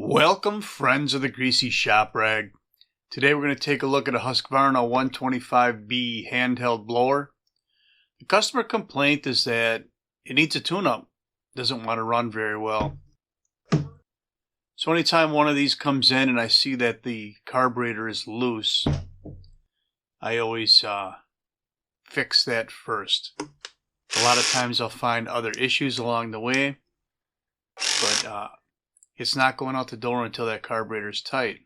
Welcome, friends of the Greasy Shop Rag. Today we're going to take a look at a Husqvarna 125b handheld blower. The customer complaint is that it needs a tune-up. Doesn't want to run very well. So anytime one of these comes in and I see that the carburetor is loose, I always fix that first. A lot of times I'll find other issues along the way, but it's not going out the door until that carburetor is tight.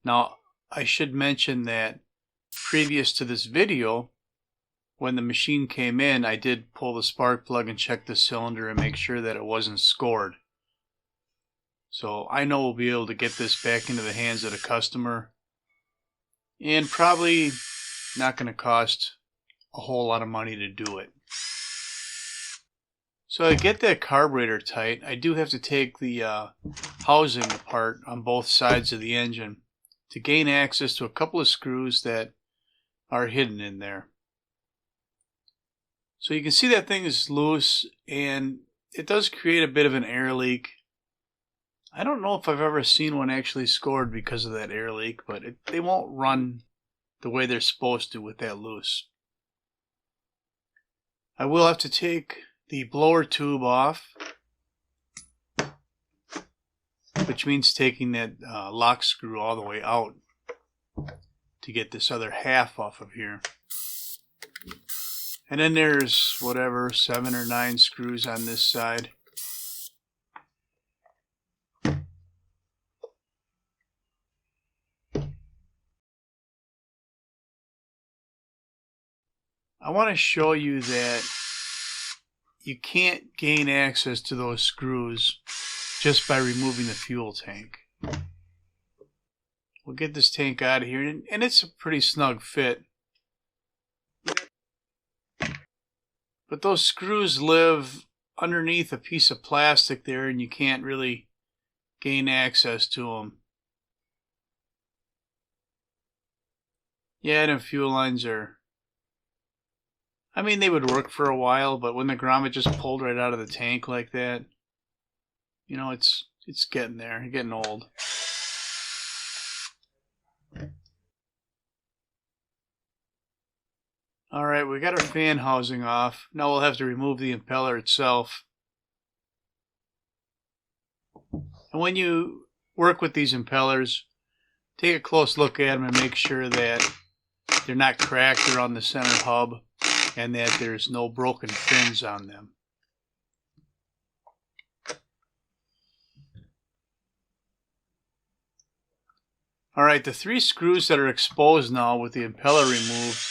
Now, I should mention that previous to this video, when the machine came in, I did pull the spark plug and check the cylinder and make sure that it wasn't scored. So I know we'll be able to get this back into the hands of the customer, and probably not going to cost a whole lot of money to do it. So to get that carburetor tight, I do have to take the housing apart on both sides of the engine to gain access to a couple of screws that are hidden in there. So you can see that thing is loose, and it does create a bit of an air leak. I don't know if I've ever seen one actually scored because of that air leak, but they won't run the way they're supposed to with that loose. I will have to take the blower tube off, which means taking that lock screw all the way out to get this other half off of here. And then there's whatever 7 or 9 screws on this side. I want to show you that you can't gain access to those screws just by removing the fuel tank. We'll get this tank out of here, and it's a pretty snug fit. But those screws live underneath a piece of plastic there, and you can't really gain access to them. Yeah, the fuel lines are... I mean, they would work for a while, but when the grommet just pulled right out of the tank like that, you know, it's getting there, getting old. Alright, we got our fan housing off. Now we'll have to remove the impeller itself. And when you work with these impellers, take a close look at them and make sure that they're not cracked around the center hub, and that there's no broken fins on them. Alright, the 3 screws that are exposed now with the impeller removed,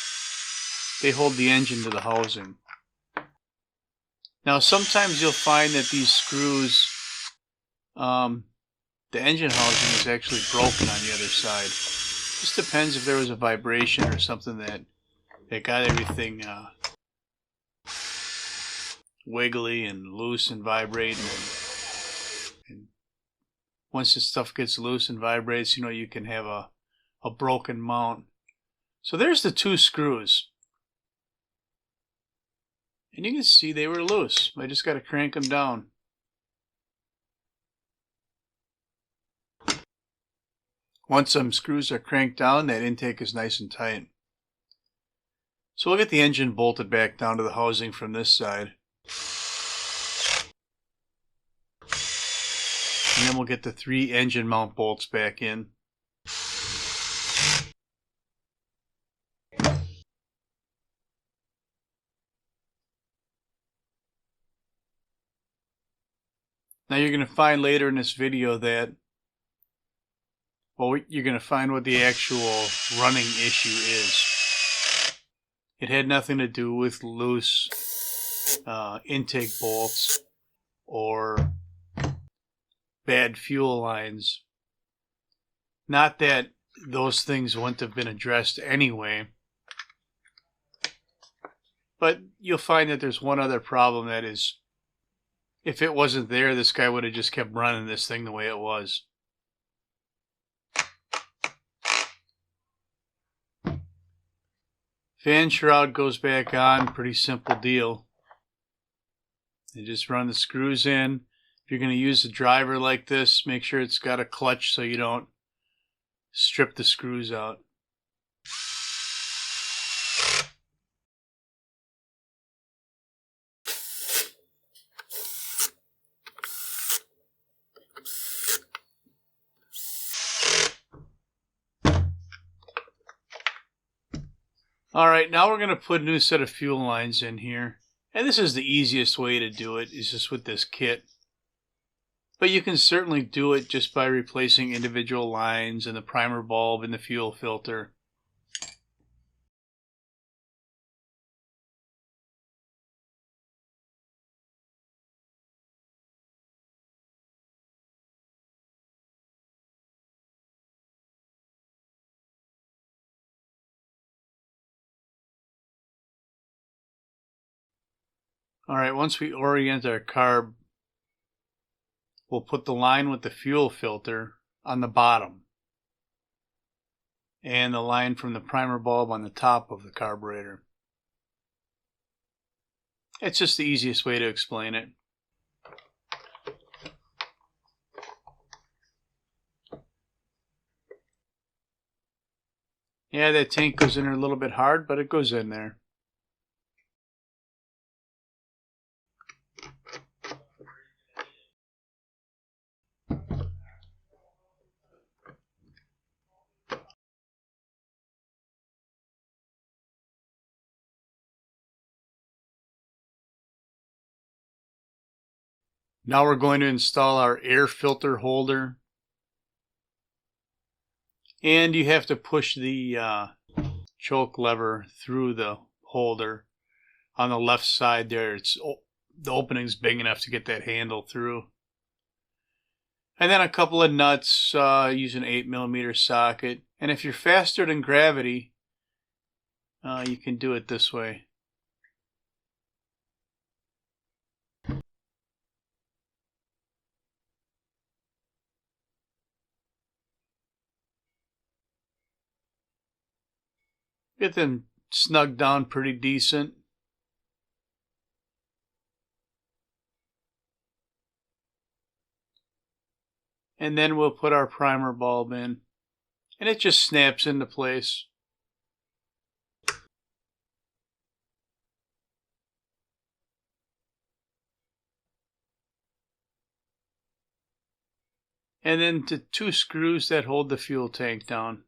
they hold the engine to the housing. Now sometimes you'll find that these screws, the engine housing is actually broken on the other side. Just depends if there was a vibration or something that got everything wiggly and loose and vibrating. And once this stuff gets loose and vibrates, you know, you can have a broken mount. So there's the 2 screws. And you can see they were loose. I just got to crank them down. Once some screws are cranked down, that intake is nice and tight. So we'll get the engine bolted back down to the housing from this side. And then we'll get the 3 engine mount bolts back in. Now you're going to find later in this video that, well, you're going to find what the actual running issue is. It had nothing to do with loose intake bolts or bad fuel lines. Not that those things wouldn't have been addressed anyway, but you'll find that there's one other problem, that is, if it wasn't there, this guy would have just kept running this thing the way it was. Fan shroud goes back on, pretty simple deal. You just run the screws in, If you're going to use a driver like this, make sure it's got a clutch so you don't strip the screws out. Alright, now we're going to put a new set of fuel lines in here. And this is the easiest way to do it, is just with this kit. But you can certainly do it just by replacing individual lines and the primer bulb and the fuel filter. Alright, once we orient our carb, we'll put the line with the fuel filter on the bottom and the line from the primer bulb on the top of the carburetor. It's just the easiest way to explain it. Yeah, that tank goes in there a little bit hard, but it goes in there. Now we're going to install our air filter holder. And you have to push the choke lever through the holder on the left side there. The opening's big enough to get that handle through. And then a couple of nuts, use an 8mm socket. And if you're faster than gravity, you can do it this way. Get them snugged down pretty decent. And then we'll put our primer bulb in. And it just snaps into place. And then the 2 screws that hold the fuel tank down.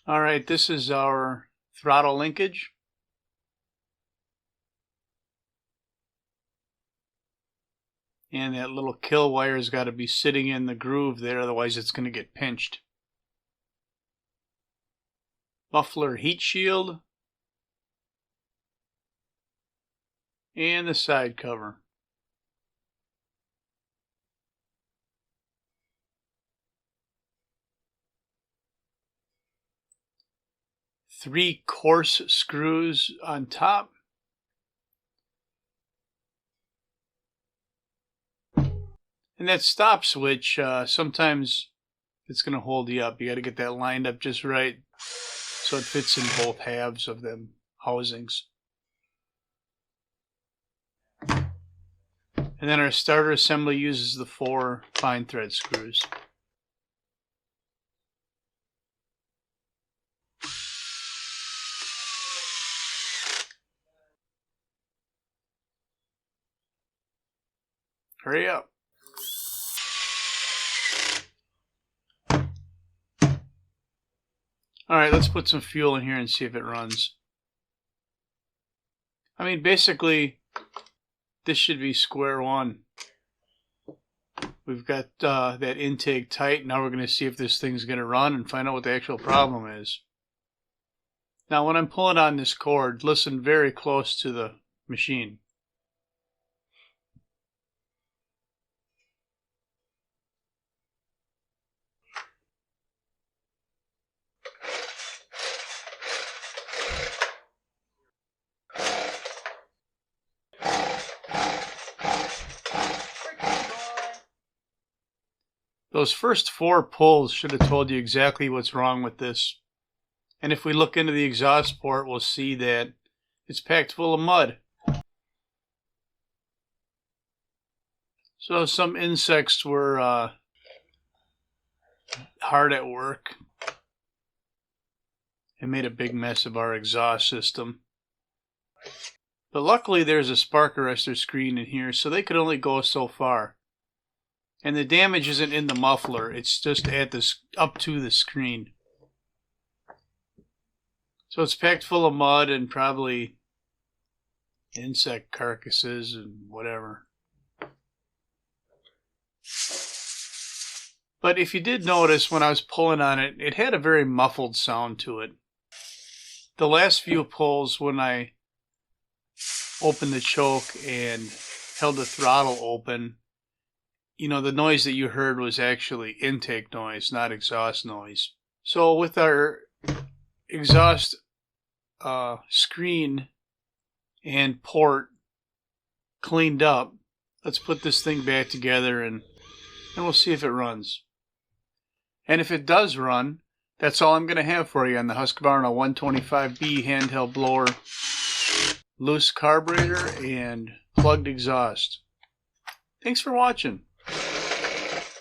Alright, this is our throttle linkage. And that little kill wire's got to be sitting in the groove there, otherwise it's going to get pinched. Muffler heat shield. And the side cover. Three coarse screws on top. And that stop switch, sometimes it's going to hold you up. You got to get that lined up just right so it fits in both halves of them housings. And then our starter assembly uses the 4 fine thread screws. Hurry up. Alright, let's put some fuel in here and see if it runs. I mean, basically, this should be square one. We've got that intake tight. Now we're going to see if this thing's going to run and find out what the actual problem is. Now, when I'm pulling on this cord, listen very close to the machine. Those first 4 pulls should have told you exactly what's wrong with this. And if we look into the exhaust port, we'll see that it's packed full of mud. So some insects were hard at work and made a big mess of our exhaust system. But luckily there's a spark arrestor screen in here, so they could only go so far. And the damage isn't in the muffler, it's just at this up to the screen. So it's packed full of mud and probably insect carcasses and whatever. But if you did notice when I was pulling on it, it had a very muffled sound to it. The last few pulls, when I opened the choke and held the throttle open, you know, the noise that you heard was actually intake noise, not exhaust noise. So with our exhaust screen and port cleaned up, let's put this thing back together and we'll see if it runs. And if it does run, that's all I'm going to have for you on the Husqvarna 125b handheld blower, loose carburetor, and plugged exhaust. Thanks for watching.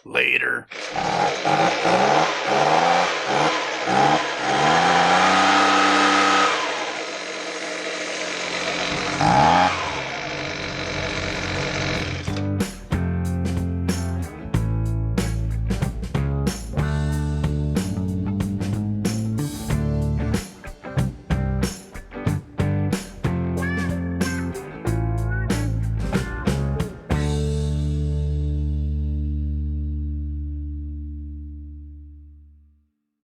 Later.